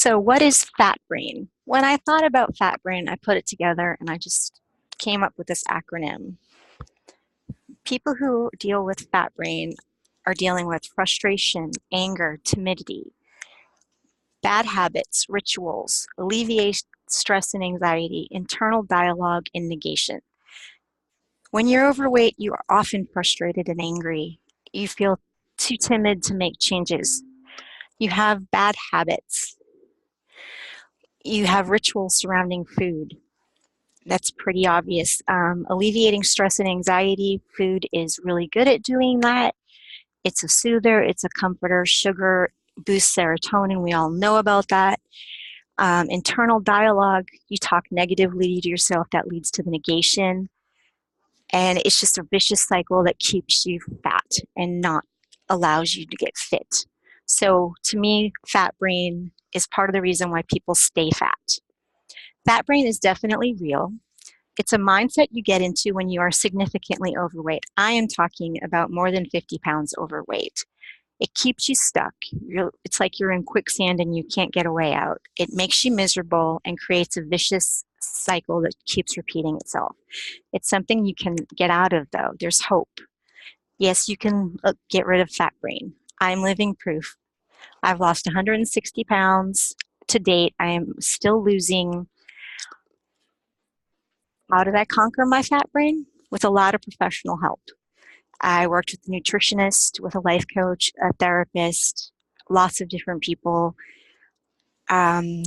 So, what is fat brain? When I thought about fat brain, I put it together and I just came up with this acronym. People who deal with fat brain are dealing with frustration, anger, timidity, bad habits, rituals, alleviate stress and anxiety, internal dialogue, and negation. When you're overweight, you are often frustrated and angry. You feel too timid to make changes. You have bad habits. You have rituals surrounding food. That's pretty obvious. Alleviating stress and anxiety, food is really good at doing that. It's a soother, it's a comforter. Sugar boosts serotonin. We all know about that. Internal dialogue, you talk negatively to yourself, that leads to the negation. And it's just a vicious cycle that keeps you fat and not allows you to get fit. So to me, fat brain is part of the reason why people stay fat. Fat brain is definitely real. It's a mindset you get into when you are significantly overweight. I am talking about more than 50 pounds overweight. It keeps you stuck. It's like you're in quicksand and you can't get a way out. It makes you miserable and creates a vicious cycle that keeps repeating itself. It's something you can get out of, though. There's hope. Yes, you can get rid of fat brain. I'm living proof. I've lost 160 pounds to date. I am still losing. How did I conquer my fat brain? With a lot of professional help. I worked with a nutritionist, with a life coach, a therapist, lots of different people. Um,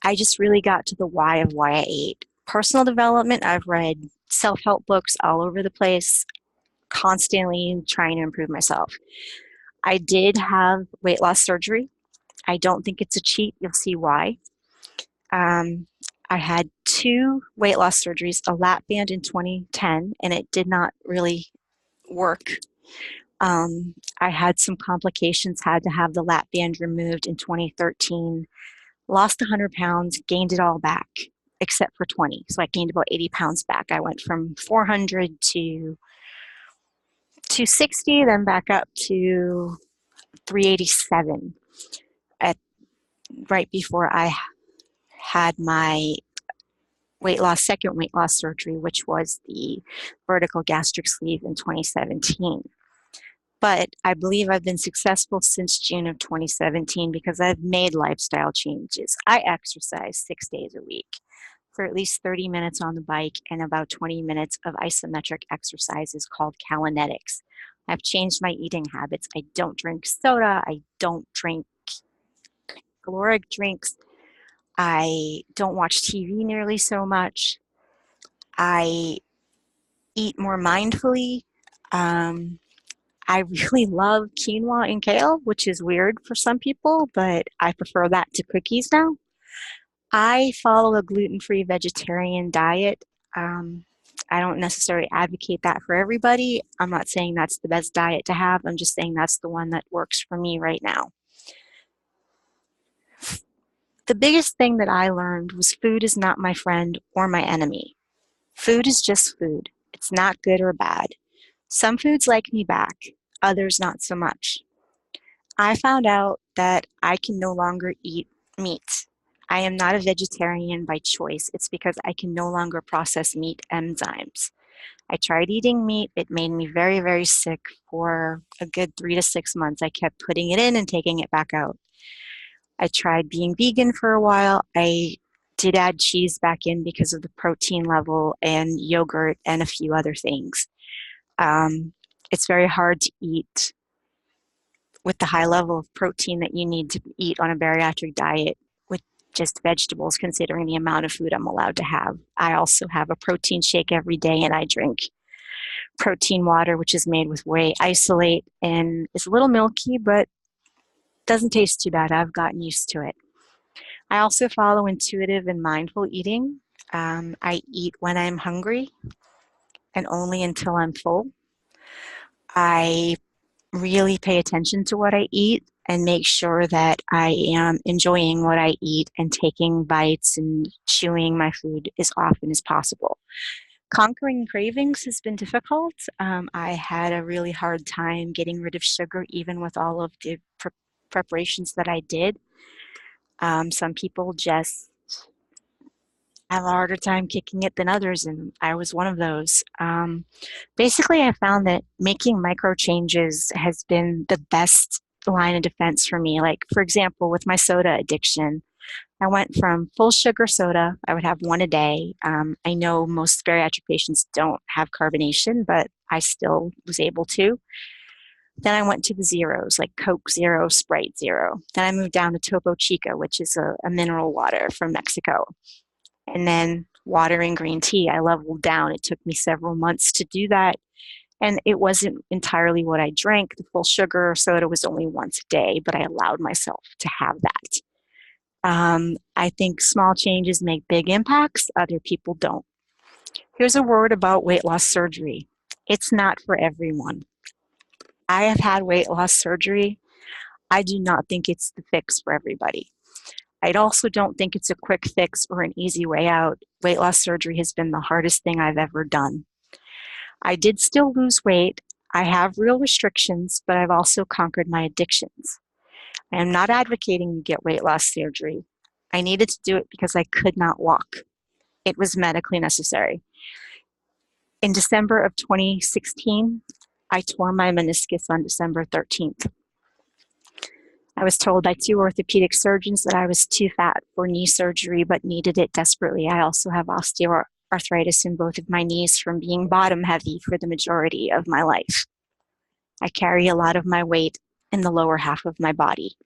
I just really got to the why of why I ate. Personal development, I've read self help books all over the place, constantly trying to improve myself. I did have weight loss surgery. I don't think it's a cheat. You'll see why. Um, I had two weight loss surgeries, a lap band in 2010, and it did not really work. I had some complications, had to have the lap band removed in 2013, lost 100 pounds, gained it all back except for 20. So I gained about 80 pounds back. I went from 400 to 260, then back up to 387 at right before I had my second weight loss surgery, which was the vertical gastric sleeve in 2017. But I believe I've been successful since June of 2017 because I've made lifestyle changes. I exercise 6 days a week for at least 30 minutes on the bike and about 20 minutes of isometric exercises called Calinetics. I've changed my eating habits. I don't drink soda. I don't drink caloric drinks. I don't watch TV nearly so much. I eat more mindfully. Um, I really love quinoa and kale, which is weird for some people, but I prefer that to cookies now. I follow a gluten-free vegetarian diet. Um, I don't necessarily advocate that for everybody. I'm not saying that's the best diet to have. I'm just saying that's the one that works for me right now. The biggest thing that I learned was food is not my friend or my enemy. Food is just food. It's not good or bad. Some foods like me back, others not so much. I found out that I can no longer eat meat. I am not a vegetarian by choice. It's because I can no longer process meat enzymes. I tried eating meat. It made me very, very sick for a good 3 to 6 months. I kept putting it in and taking it back out. I tried being vegan for a while. I did add cheese back in because of the protein level and yogurt and a few other things. Um, it's very hard to eat with the high level of protein that you need to eat on a bariatric diet with just vegetables, considering the amount of food I'm allowed to have. I also have a protein shake every day, and I drink protein water, which is made with whey isolate, and it's a little milky, but doesn't taste too bad. I've gotten used to it. I also follow intuitive and mindful eating. I eat when I'm hungry and only until I'm full. I really pay attention to what I eat and make sure that I am enjoying what I eat and taking bites and chewing my food as often as possible. Conquering cravings has been difficult. I had a really hard time getting rid of sugar, even with all of the preparations that I did. Some people just have a harder time kicking it than others, and I was one of those. Basically, I found that making micro changes has been the best line of defense for me. Like, for example, with my soda addiction, I went from full sugar soda, I would have one a day. I know most bariatric patients don't have carbonation, but I still was able to. Then I went to the zeros, like Coke Zero, Sprite Zero. Then I moved down to Topo Chico, which is a mineral water from Mexico. And then water and green tea. I leveled down. It took me several months to do that. And it wasn't entirely what I drank. The full sugar soda was only once a day, but I allowed myself to have that. I think small changes make big impacts, other people don't. Here's a word about weight loss surgery. It's not for everyone. I have had weight loss surgery. I do not think it's the fix for everybody. I also don't think it's a quick fix or an easy way out. Weight loss surgery has been the hardest thing I've ever done. I did still lose weight. I have real restrictions, but I've also conquered my addictions. I am not advocating you get weight loss surgery. I needed to do it because I could not walk. It was medically necessary. In December of 2016, I tore my meniscus on December 13th. I was told by two orthopedic surgeons that I was too fat for knee surgery, but needed it desperately. I also have osteoarthritis in both of my knees from being bottom heavy for the majority of my life. I carry a lot of my weight in the lower half of my body.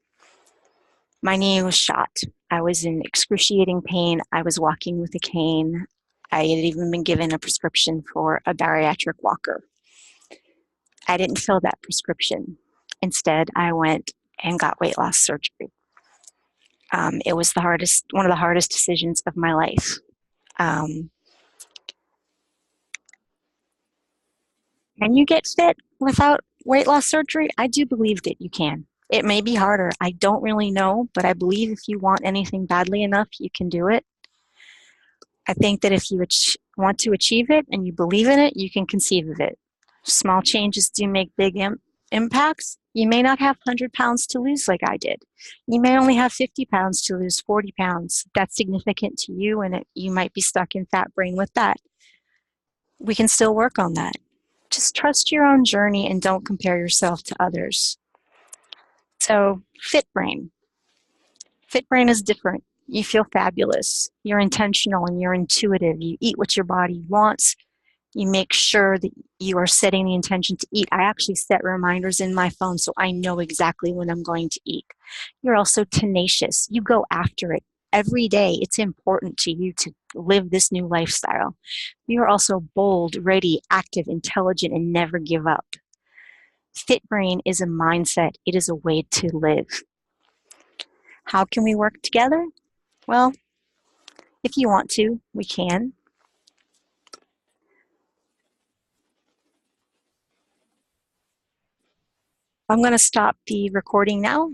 My knee was shot. I was in excruciating pain. I was walking with a cane. I had even been given a prescription for a bariatric walker. I didn't fill that prescription. Instead, I went and got weight loss surgery. It was one of the hardest decisions of my life. Um, can you get fit without weight loss surgery? I do believe that you can. It may be harder. I don't really know, but I believe if you want anything badly enough, you can do it. I think that if you want to achieve it and you believe in it, you can conceive of it. Small changes do make big impacts. You may not have 100 pounds to lose like I did. You may only have 50 pounds to lose 40 pounds. That's significant to you, and you might be stuck in fat brain with that. We can still work on that. Just trust your own journey and don't compare yourself to others. So, fit brain. Fit brain is different. You feel fabulous. You're intentional and you're intuitive. You eat what your body wants. You make sure that you are setting the intention to eat. I actually set reminders in my phone so I know exactly when I'm going to eat. You're also tenacious. You go after it every day. It's important to you to live this new lifestyle. You're also bold, ready, active, intelligent, and never give up. Fit brain is a mindset. It is a way to live. How can we work together? Well, if you want to, we can. I'm going to stop the recording now.